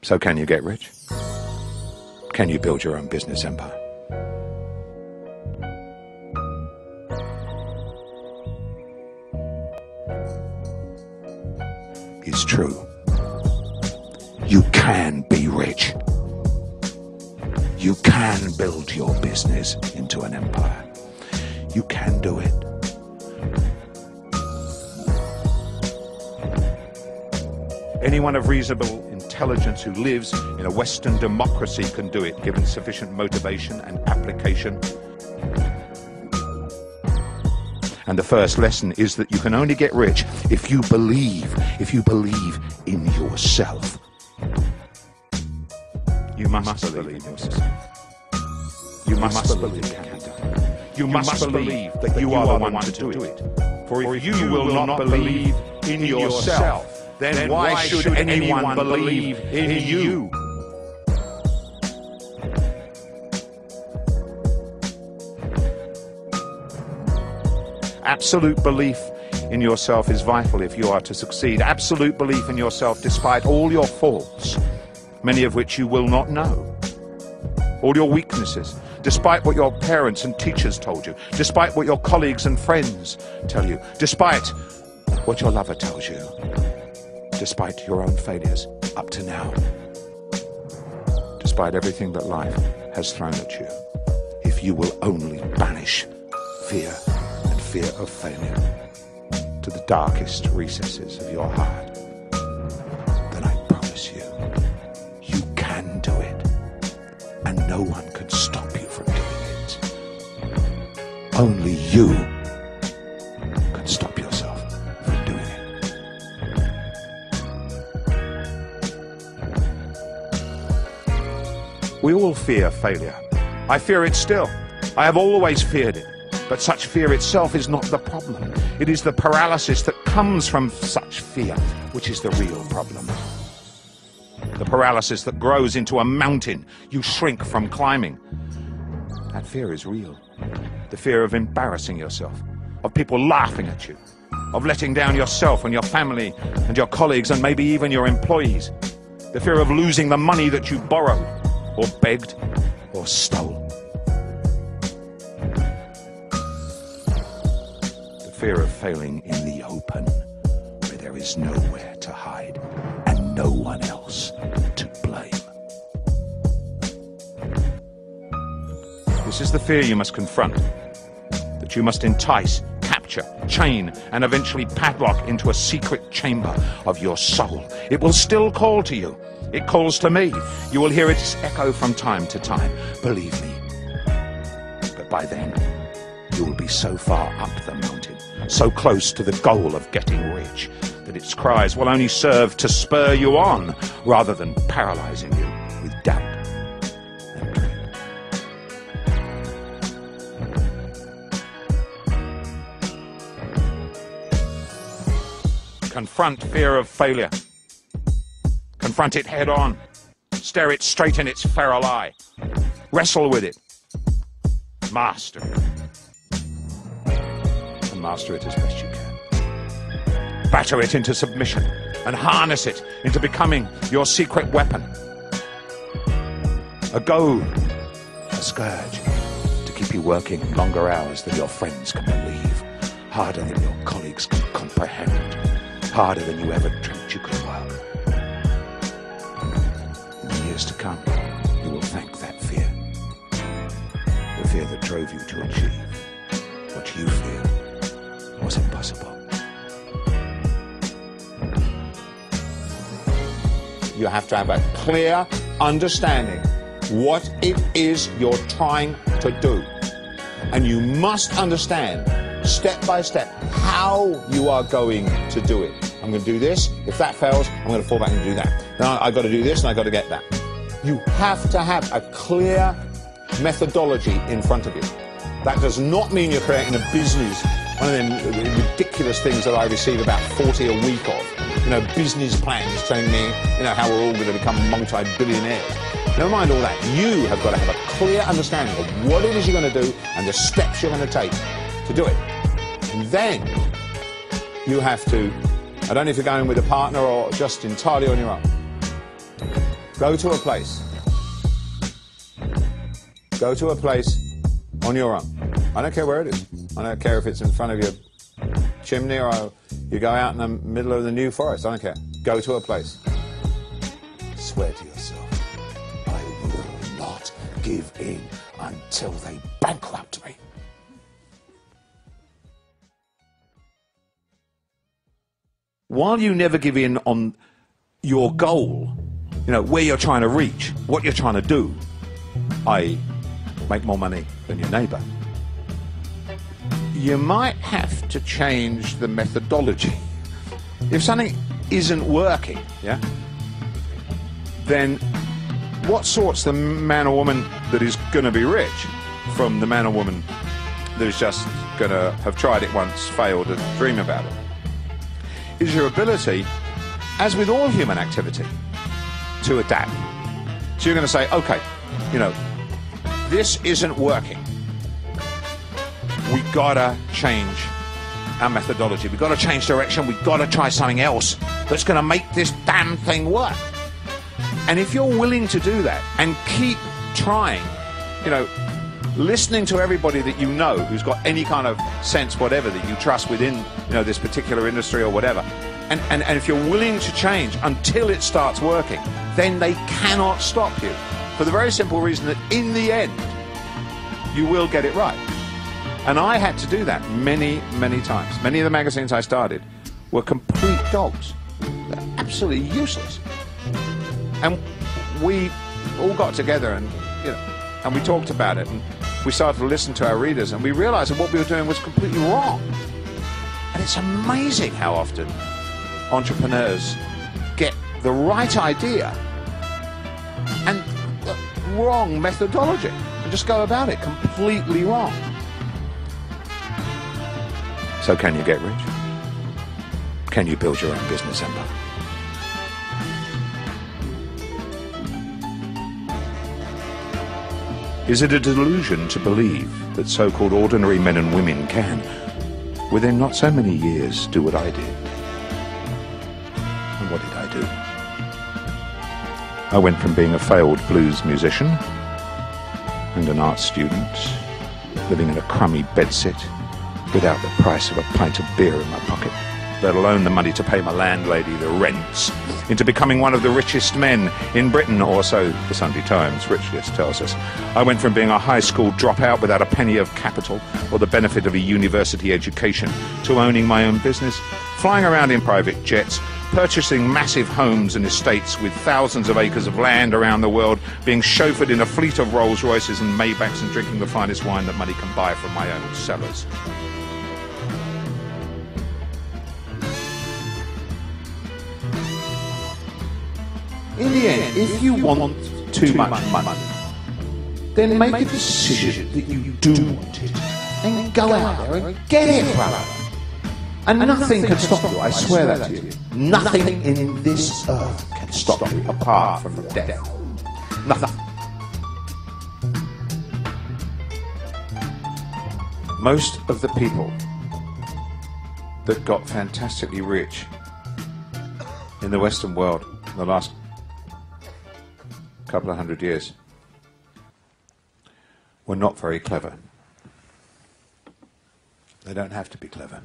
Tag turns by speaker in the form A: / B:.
A: So can you get rich? Can you build your own business empire? It's true. You can be rich. You can build your business into an empire. You can do it. Anyone of reasonable intelligence who lives in a Western democracy can do it, given sufficient motivation and application. And the first lesson is that you can only get rich if you believe in yourself. You must believe in yourself. You must believe it can be done. You must believe that you are the one to do it. For if you will not believe in yourself, then why should anyone believe in you? Absolute belief in yourself is vital if you are to succeed. Absolute belief in yourself despite all your faults, many of which you will not know. All your weaknesses, despite what your parents and teachers told you, despite what your colleagues and friends tell you, despite what your lover tells you, despite your own failures up to now, despite everything that life has thrown at you. If you will only banish fear and fear of failure to the darkest recesses of your heart, then I promise you, you can do it, and no one can stop you from doing it. Only you can stop yourself from doing it. We all fear failure. I fear it still. I have always feared it. But such fear itself is not the problem. It is the paralysis that comes from such fear, which is the real problem. The paralysis that grows into a mountain you shrink from climbing. That fear is real. The fear of embarrassing yourself, of people laughing at you, of letting down yourself and your family and your colleagues and maybe even your employees. The fear of losing the money that you borrowed, or begged, or stole. The fear of failing in the open, where there is nowhere to hide and no one else to blame. This is the fear you must confront, that you must entice, capture, chain, and eventually padlock into a secret chamber of your soul. It will still call to you. It calls to me. You will hear its echo from time to time. Believe me. But by then, you will be so far up the mountain, so close to the goal of getting rich, that its cries will only serve to spur you on, rather than paralyzing you with doubt and dread. Confront fear of failure. Confront it head on. Stare it straight in its feral eye. Wrestle with it. Master it. And master it as best you can. Batter it into submission and harness it into becoming your secret weapon. A goad, a scourge, to keep you working longer hours than your friends can believe, harder than your colleagues can comprehend, harder than you ever dreamt you could work. To come, you will thank that fear. The fear that drove you to achieve what you feared was impossible. You have to have a clear understanding what it is you're trying to do. And you must understand, step by step, how you are going to do it. I'm going to do this. If that fails, I'm going to fall back and do that. Now I've got to do this and I've got to get that. You have to have a clear methodology in front of you. That does not mean you're creating a business, one of them ridiculous things that I receive about 40 a week of. You know, business plans telling me, you know, how we're all going to become multi-billionaires. Never mind all that. You have got to have a clear understanding of what it is you're going to do and the steps you're going to take to do it. And then you have to, I don't know if you're going with a partner or just entirely on your own, Go to a place. Go to a place on your own. I don't care where it is. I don't care if it's in front of your chimney or you go out in the middle of the New Forest. I don't care. Go to a place. Swear to yourself, I will not give in until they bankrupt me. While you never give in on your goal, you know, where you're trying to reach, what you're trying to do, i.e. make more money than your neighbour, you might have to change the methodology. If something isn't working, yeah, then what sorts the man or woman that is going to be rich from the man or woman that is just going to have tried it once, failed, and dream about it? Is your ability, as with all human activity, to adapt. So you're going to say, okay, you know, this isn't working. We gotta change our methodology. We gotta change direction. We gotta try something else that's going to make this damn thing work. And if you're willing to do that and keep trying, you know, listening to everybody that you know who's got any kind of sense, whatever, that you trust within, you know, this particular industry or whatever, and if you're willing to change until it starts working, then they cannot stop you, for the very simple reason that in the end you will get it right. And I had to do that many, many times. Many of the magazines I started were complete dogs. They're absolutely useless. And we all got together and, you know, and we talked about it, and we started to listen to our readers, and we realized that what we were doing was completely wrong. And it's amazing how often entrepreneurs get the right idea and the wrong methodology and just go about it completely wrong. So can you get rich? Can you build your own business empire? Is it a delusion to believe that so-called ordinary men and women can, within not so many years, do what I did? And what did I do? I went from being a failed blues musician and an art student, living in a crummy bedsit, without the price of a pint of beer in my pocket, let alone the money to pay my landlady the rents, into becoming one of the richest men in Britain, or so the Sunday Times rich list tells us. I went from being a high school dropout without a penny of capital or the benefit of a university education to owning my own business, flying around in private jets, purchasing massive homes and estates with thousands of acres of land around the world, being chauffeured in a fleet of Rolls Royces and Maybachs, and drinking the finest wine that money can buy from my own cellars. In the end, if you want too much money, then make a decision that you do want it, and go out there and get it, brother. And nothing can stop you, I swear that to you. Nothing in this earth can stop you apart from death. Nothing. Most of the people that got fantastically rich in the Western world in the last couple of 100 years were not very clever. They don't have to be clever.